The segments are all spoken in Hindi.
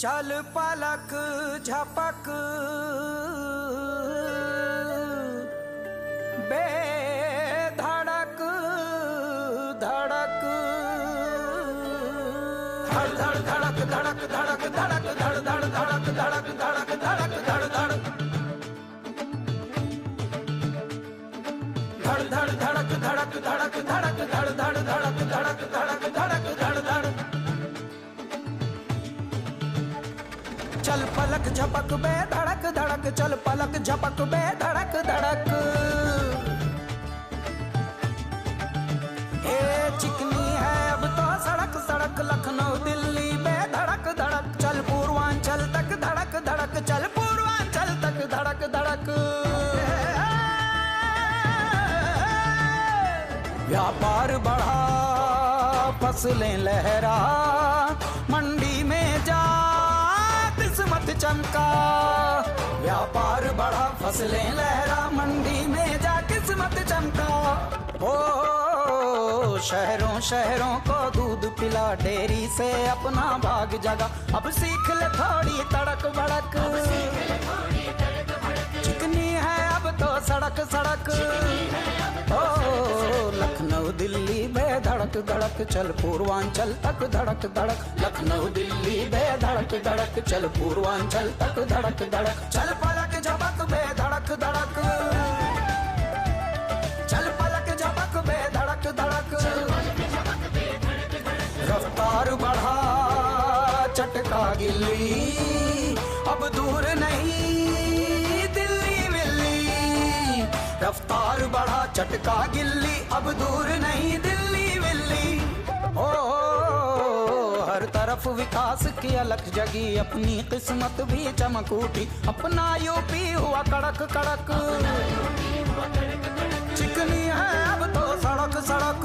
चल पलक झपक बेधड़क धड़क धड़ धड़ धड़क धड़क धड़क धड़क धड़ धड़ धड़क धड़क धड़क धड़क धड़ धड़ धड़ धड़ धड़क धड़क धड़क धड़क धड़ धड़ धड़क धड़क धड़क धड़क धड़ धड़ चल पलक झपक बे धड़क धड़क चल पलक झपक बे धड़क धड़क ए चिकनी है अब तो सड़क सड़क लखनऊ दिल्ली बे धड़क धड़क चल पूर्वांचल तक धड़क धड़क चल पूर्वांचल तक धड़क धड़क व्यापार बढ़ा फसलें लहरा मंडी में जा किस्मत चमका व्यापार बढ़ा फसलें लहरा मंडी में जा किस्मत चमका ओ शहरों शहरों को दूध पिला डेयरी से अपना भाग जगा अब सीख ले थोड़ी तड़क भड़क चिकनी है अब तो सड़क सड़क ओ लखनऊ दिल्ली बेधड़क धड़क चल पूर्वांचल तक धड़क धड़क लखनऊ दिल्ली बेधड़क धड़क चल पूर्वांचल तक धड़क धड़क चल पलक झपक बेधड़क धड़क चल पलक झपक बेधड़क धड़क रफ्तार बढ़ा चटका गिल्ली अब दूर नहीं दिल्ली विल्ली रफ्तार बढ़ा चटका गिल्ली अब दूर नहीं दिल्ली विल्ली ओ हर तरफ विकास की अलख जगी अपनी किस्मत भी चमक उठी अपना यूपी हुआ कड़क कड़क चिकनी है अब तो सड़क सड़क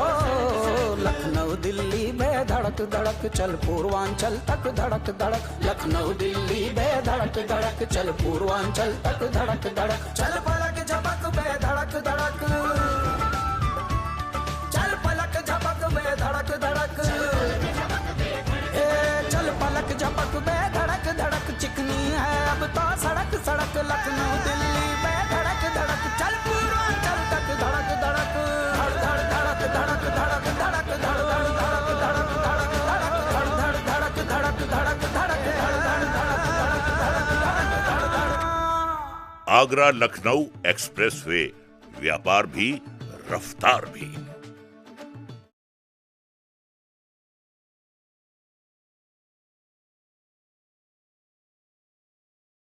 ओ लखनऊ दिल्ली बेधड़क धड़क चल पूर्वांचल तक धड़क धड़क लखनऊ दिल्ली बेधड़क धड़क चल पूर्वांचल तक धड़क धड़क चल पलक झपक बेधड़क धड़क चल पलक झपक बेधड़क धड़क ए चल पलक झपक बेधड़क धड़क चिकनी है अब तो सड़क सड़क लखनऊ दिल्ली बेधड़क धड़क चल पूर्वांचल तक धड़क धड़क धड़ धड़ धड़क धड़क धड़क धड़क धड़ धड़ धड़क धड़क धड़क धड़क धड़ धड़ धड़क धड़क धड़क धड़क धड़ धड़ धड़क धड़क धड़क धड़ धड़ आगरा लखनऊ एक्सप्रेसवे व्यापार भी रफ्तार भी।